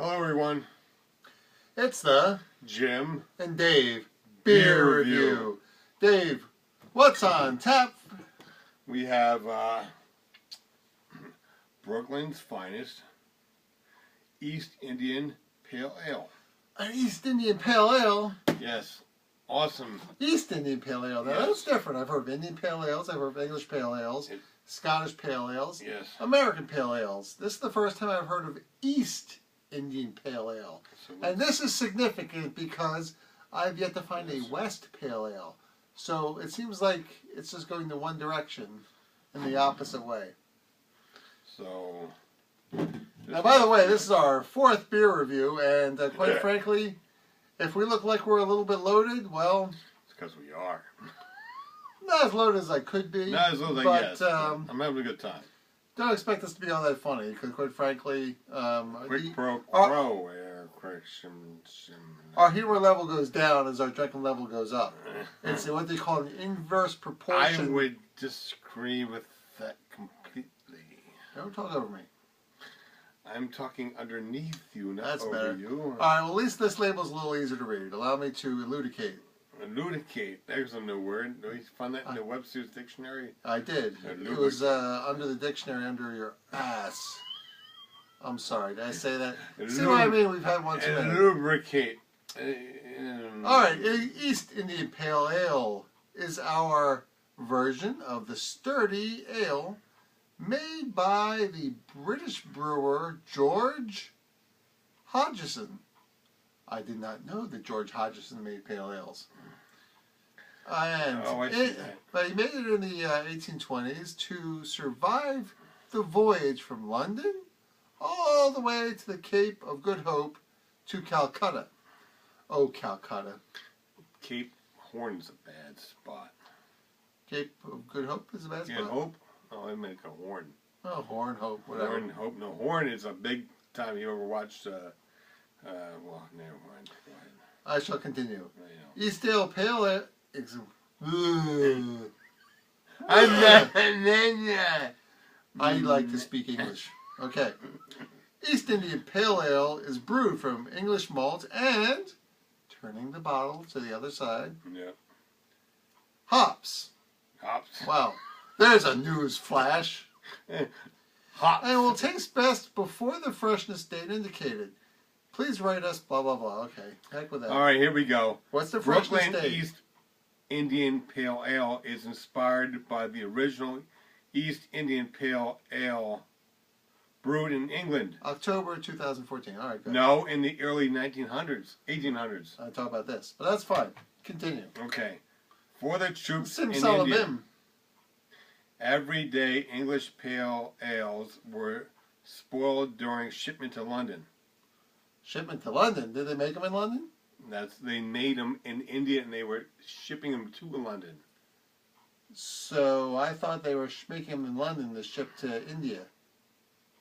Hello, everyone. It's the Jim and Dave Beer Review. Dave, what's on tap? We have Brooklyn's finest East Indian Pale Ale. An East Indian Pale Ale? Yes. Awesome. East Indian Pale Ale. Now, Yes. that's different. I've heard of Indian Pale Ales. I've heard of English Pale Ales. Scottish Pale Ales. Yes. American Pale Ales. This is the first time I've heard of East Indian Pale Ale. And this is significant because I've yet to find a West Pale Ale. So it seems like it's just going the one direction in the opposite way. So, Now, by the way, this is our fourth beer review, and quite frankly, if we look like we're a little bit loaded, well, it's because we are. not as loaded as I could be. Not as low as I guess. I'm having a good time. Don't expect us to be all that funny, because quite frankly, Quick pro air correction. Our humor level goes down as our drinking level goes up. It's what they call an inverse proportion. I would disagree with that completely. Don't talk over me. I'm talking underneath you, not That's over better. you. Alright, well, at least this label's a little easier to read. Allow me to elucidate. Elucidate. There's a new word. You found that in the Webster's dictionary? I did. It was under the dictionary under your ass. I'm sorry. Did I say that? See what I mean? We've had one too many. Lubricate. Alright, East Indian Pale Ale is our version of the sturdy ale made by the British brewer George Hodgson. I did not know that George Hodgson made pale ales. But he made it in the 1820s to survive the voyage from London all the way to the Cape of Good Hope to Calcutta. Oh, Calcutta. Cape Horn's a bad spot. Cape of Good Hope is a bad spot? Good Hope? Oh, I meant a Horn. Oh, Horn, Hope, whatever. Horn, Hope. No, Horn is a big time. You ever watched, well, never mind. Go ahead. I shall continue. I know. East Ale Pale Ale. I like to speak English. Okay. East Indian Pale Ale is brewed from English malt and, turning the bottle to the other side, hops. Hops. Wow. There's a news flash. Hops. And will taste best before the freshness date indicated. Please write us blah, blah, blah. Okay. Heck with that. All right, here we go. What's the freshness Brooklyn date? East Indian Pale Ale is inspired by the original East Indian Pale Ale brewed in England. October 2014. All right, good. No, in the early 1800s. I talk about this, but that's fine. Continue. Okay. For the troops in Simsalabim. India, everyday English pale ales were spoiled during shipment to London. Shipment to London? Did they make them in London? They made them in India and they were shipping them to London. So I thought they were making them in London to ship to India.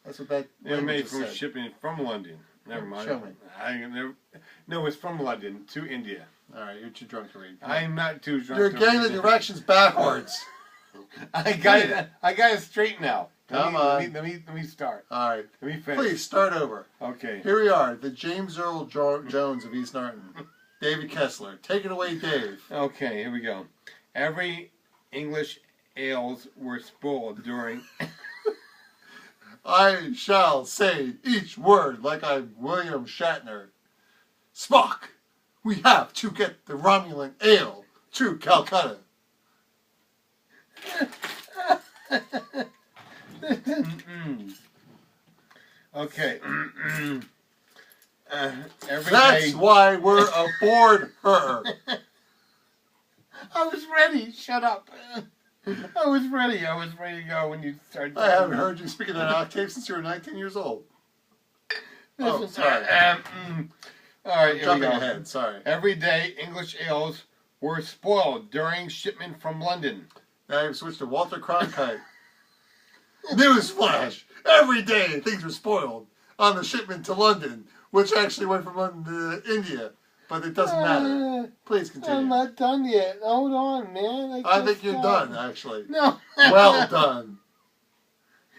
That's what that. They were made from shipping from London. Never mind. Show me. No, it's from London to India. All right, you're too drunk to read. I'm not too drunk. You're getting the directions backwards. I got it straight now. Come on. Let me start. All right. Let me finish. Please start over. Okay. Here we are, the James Earl Jones of East Norton. David Kessler. Take it away, Dave. Okay, here we go. Every English ales were spoiled during... I shall say each word like I'm William Shatner. Spock, we have to get the Romulan ale to Calcutta. Okay. That's why we're aboard her. I was ready. Shut up. I was ready. I was ready to go when you started. I haven't heard you speak in that octave since you were 19 years old. Oh, sorry. All right, jumping ahead. Sorry. Everyday English ales were spoiled during shipment from London. Now you've switched to Walter Cronkite. Newsflash! Every day things were spoiled on the shipment to London, which actually went from London to India. But it doesn't matter. Please continue. I'm not done yet. Hold on, man. I think you're done, actually. No. Well done.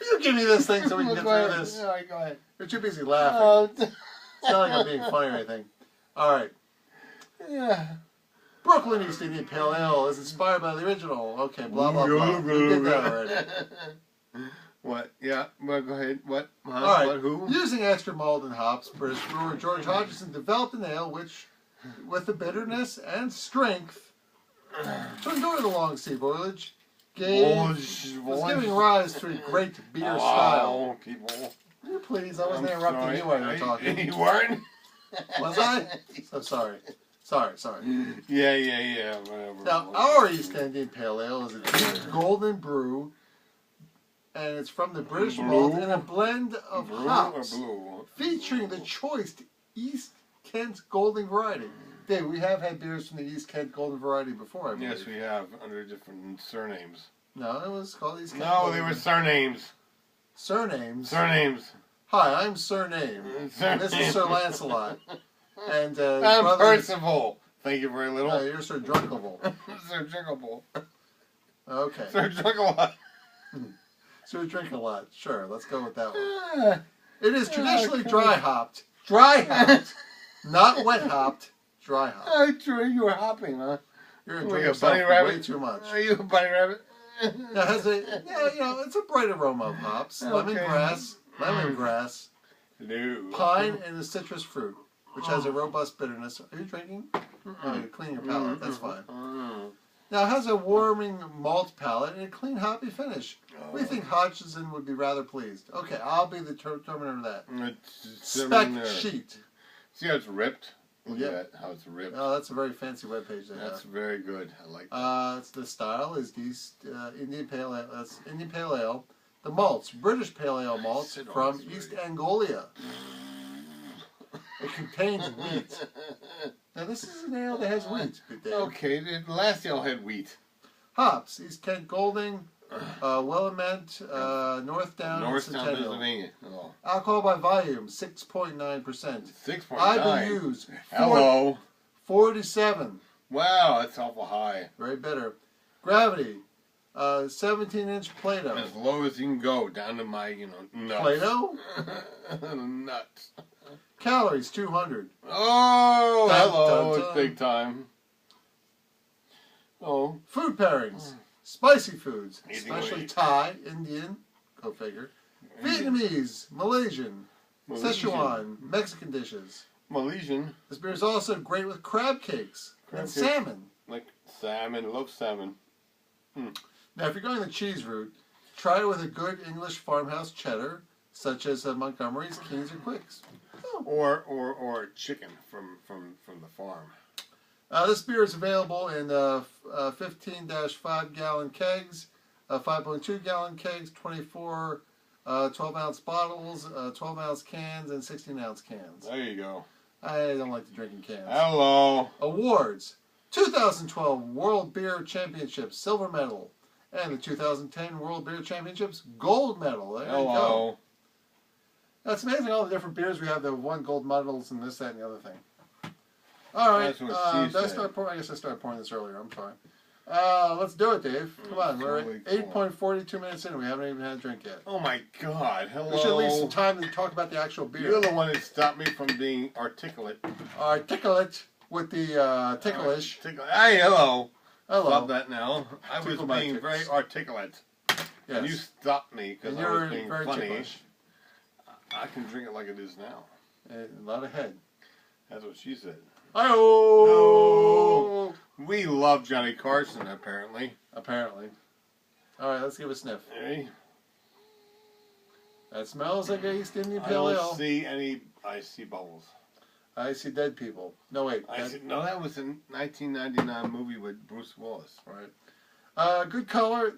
You give me this thing so we can get through this. All right, go ahead. You're too busy laughing. It's not like I'm being funny or anything. All right. Yeah. Brooklyn East Indian Pale Ale is inspired by the original. Okay, blah, blah, blah. We did that already. What? Yeah. Well, go ahead. What? Huh? All right. What? Who? Using extra malt and hops, British brewer George Hodgson developed an ale which, with the bitterness and strength to endure the long sea voyage, was giving rise to a great beer style. People. Will you please? I wasn't interrupting you while you were talking. You weren't? Was I? So sorry. Sorry. Yeah. Whatever. Now, our East Indian Pale Ale is a deep golden brew, and it's from the British malt in a blend of hops, featuring the choice East Kent Golden variety. Dave, we have had beers from the East Kent Golden variety before, I believe. Yes, we have, under different surnames. No, it was called East Kent No, Golden. they were surnames. Surnames? Surnames. Hi, I'm Surname. And this is Sir Lancelot. And I'm Percival. Thank you very little. You're Sir Drunkable. Sir Drinkable. Okay. Sir Drink-a-lot. Sir Drink a Lot. Sure, let's go with that one. It is traditionally dry hopped. Dry hopped. Not wet hopped. Dry hopped. You were hopping, huh? You're Like enjoying a yourself bunny rabbit? way too much. Are you a bunny rabbit? It has it's a bright aroma of hops, lemongrass, No. pine, and a citrus fruit, which has a robust bitterness. Are you drinking? Oh, you're cleaning your palate. That's fine. Now, it has a warming malt palate and a clean hoppy finish. We think Hodgson would be rather pleased. Okay, I'll be the determiner of that. Spec sheet. See how it's ripped? Look Yep. at that, how it's ripped. Oh, that's a very fancy webpage they That's have. very good. I like that. The style is East Indian Pale Ale. That's Indian Pale Ale. The malts, British Pale Ale malts from East Anglia. It contains wheat. Now this is an ale that has wheat. Okay, the last ale had wheat. Hops, East Kent Golding, Willamette, North Down, Centennial. Pennsylvania. Oh. Alcohol by volume, 6.9%. 6.9. IBUs, Hello. 47. Wow, that's awful high. Very bitter. Gravity, 17-inch Play-Doh. As low as you can go, down to my, nuts. Play-Doh? Nuts. Calories, 200. Oh, Dun, hello, dun, it's dun. big time. Oh. Food pairings. Spicy foods, Easy especially way. Thai, Indian, go figure, Vietnamese, Malaysian, Szechuan, Mexican dishes. Malaysian. This beer is also great with crab cakes Crab and cakes. salmon. Like salmon, love salmon. Now, if you're going the cheese route, try it with a good English farmhouse cheddar, such as Montgomery's, King's, or Quick's. Oh. Or chicken from the farm. This beer is available in 15-5 gallon kegs, 5.2 gallon kegs, 24 12-ounce bottles, 12-ounce cans, and 16-ounce cans. There you go. I don't like to drink in cans. Hello. Awards. 2012 World Beer Championships, silver medal. And the 2010 World Beer Championships, gold medal. There you go. Hello. That's amazing, all the different beers we have that have won gold medals and this, that, and the other thing. All right. That's what she said. I guess I started pouring this earlier. I'm sorry. Let's do it, Dave. Come on. We're Holy at 8.42 minutes in. We haven't even had a drink yet. Oh my God. Hello. We should leave some time to talk about the actual beer. You're the one that stopped me from being articulate. Articulate with the ticklish. Hey, hello. Hello. Stop that now. I was Tickle my being ticks. very articulate. Yes. And you stopped me because And I you're was being very funny. ticklish. I can drink it like it is now. A lot of head. That's what she said. Hi-oh! We love Johnny Carson, apparently. Apparently. All right, let's give it a sniff. Hey, That smells like a East Indian I Pale don't Ale. see any. I see bubbles. I see dead people. No, wait. No, that was a 1999 movie with Bruce Willis. Right. Good color.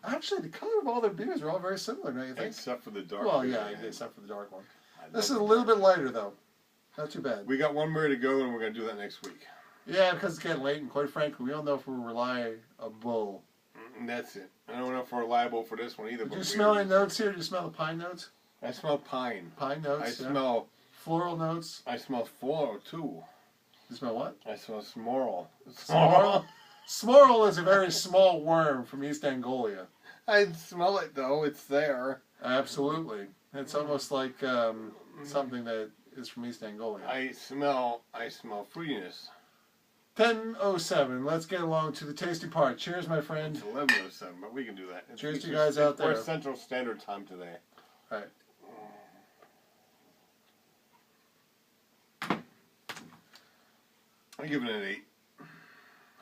Actually, the color of all their beers are all very similar, don't you think? Except for the dark. Well, beer. yeah, except for the dark one. I This is love a the little dark. bit lighter, though. Not too bad. We got one more to go, and we're going to do that next week. Yeah, because it's getting late, and quite frankly, we don't know if we're reliable. And that's it. I don't know if we're liable for this one either. Did but you we- smell any notes here? Did you smell the pine notes? I smell pine. Pine notes, I yeah. smell. Floral notes. I smell floral too. You smell what? I smell smorl. Smorl? Smorl is a very small worm from East Anglia. I smell it though. It's there. Absolutely. It's almost like something that is from East Angola. I smell fruitiness. 10:07. Let's get along to the tasty part. Cheers, my friend. It's 11:07, but we can do that. Cheers to you guys out there. We're Central Standard Time today. All right. I give it an 8.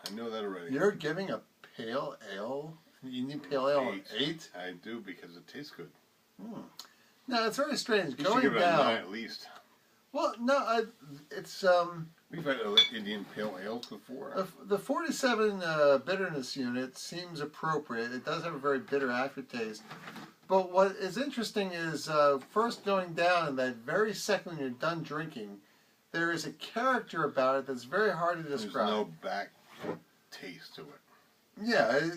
I know that already. You're giving a pale ale, an Indian pale ale, an 8? I do because it tastes good. No, it's very strange. You Going should give it down. a 9 at least. Well, no, it's We've had Indian pale ales before. the 47 bitterness unit seems appropriate. It does have a very bitter aftertaste. But what is interesting is first going down and that very second when you're done drinking, there is a character about it that's very hard to describe. There's no back taste to it. Yeah,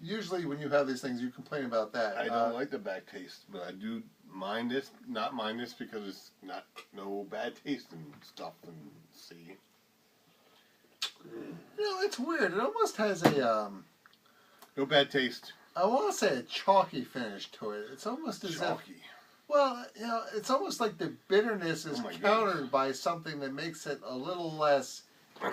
usually when you have these things, you complain about that. I don't like the back taste, but I do mind this. Not mind this because it's not no bad taste and stuff and see. It's weird. It almost has a No bad taste. I want to say a chalky finish to it. It's almost as Chalky. if, well, it's almost like the bitterness is countered goodness. by something that makes it a little less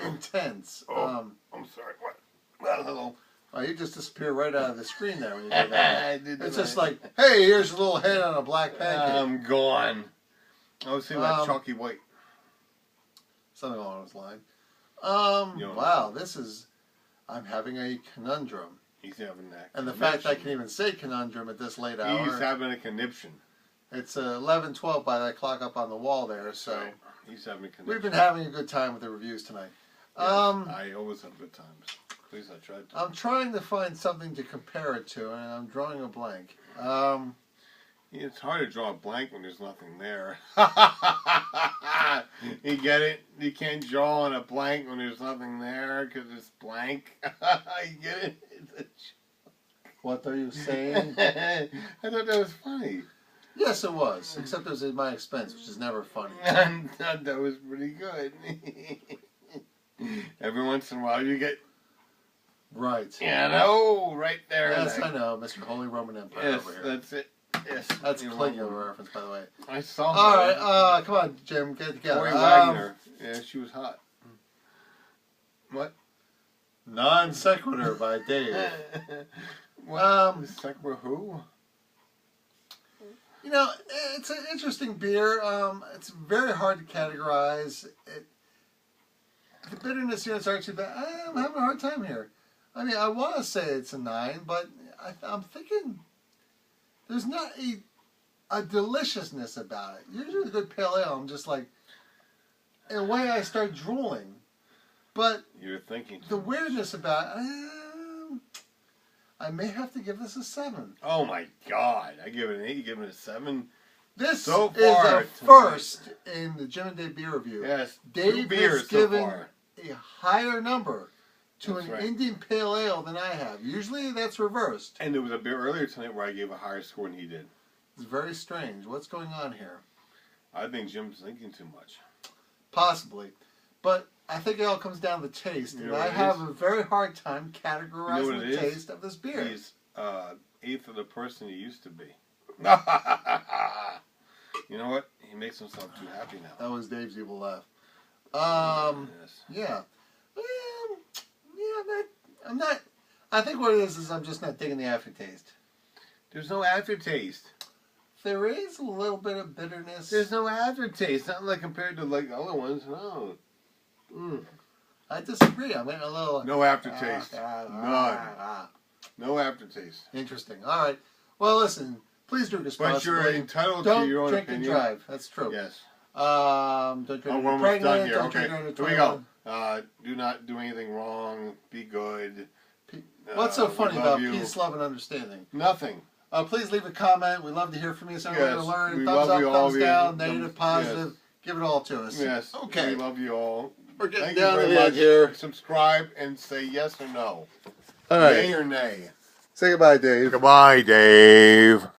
intense. I'm sorry. What? Well, hello. Oh, you just disappear right out of the screen there when you do that. I did It's that. just like, hey, here's a little head on a black pancake. I'm gone. I was thinking about chalky white. Something along those lines. know. Wow, I'm having a conundrum. He's having that. And the fact I can even say conundrum at this late hour. He's having a conniption. It's 11:12 by that clock up on the wall there, so Right. He's having a conniption. we've been having a good time with the reviews tonight. Yes, I always have good times. At least I tried to. I'm trying to find something to compare it to, and I'm drawing a blank. It's hard to draw a blank when there's nothing there. You get it? You can't draw on a blank when there's nothing there because it's blank. You get it? What are you saying? I thought that was funny. Yes, it was, except it was at my expense, which is never funny. I thought that was pretty good. Every once in a while you get, Right. right there. Yes, I know, Mr. Holy Roman Empire Yes, over here. that's it. Yes. That's You're Klingon welcome. reference, by the way. I saw All her. right, come on, Jim, get it together. Corey Wagner. Yeah, she was hot. What? Non sequitur by Dave. What? Sequitur who? It's an interesting beer. It's very hard to categorize. The bitterness units are actually bad. I'm having a hard time here. I mean, I want to say it's a 9, but I'm thinking there's not a deliciousness about it. Usually, a good pale ale, I'm just like, in a way, I start drooling. But You're thinking. the weirdness about it, I may have to give this a 7. Oh my God! I give it an 8. You give it a 7. This So is far a tonight. first in the Jimm and Dave beer review. Yes. Dave 2 beers has given so far. a higher number to That's an right. Indian pale ale than I have. Usually that's reversed. And there was a beer earlier tonight where I gave a higher score than he did. It's very strange. What's going on here? I think Jim's thinking too much. Possibly. But I think it all comes down to taste. You And know what I it have is? a very hard time categorizing what it the is? taste of this beer. He's eighth of the person he used to be. You know what? He makes himself too happy now. That was Dave's evil laugh. Yes. Yeah. I'm not. I think what it is I'm just not digging the aftertaste. There's no aftertaste. There is a little bit of bitterness. There's no aftertaste. Not like compared to like other ones. No. I disagree. I'm getting a little. No aftertaste. None. No aftertaste. Interesting. All right. Well, listen. Please drink responsibly. But you're entitled Don't to your own drink opinion. and drive. That's true. Yes. Don't drink Oh, and we're almost done pregnant. here. Don't Okay. drink under Here we 21. go. Do not do anything wrong. Be good. What's so we funny love about you. peace, love, and understanding? Nothing. Please leave a comment. We love to hear from you. So we're going Yes, to learn. we Thumbs love up, you all. thumbs down, We- negative, positive. Give it all to us. Yes. Okay. We love you all. We're getting Thank you down to very the much. end here. Subscribe and say yes or no. All Yay or nay. Say goodbye, Dave. Goodbye, Dave.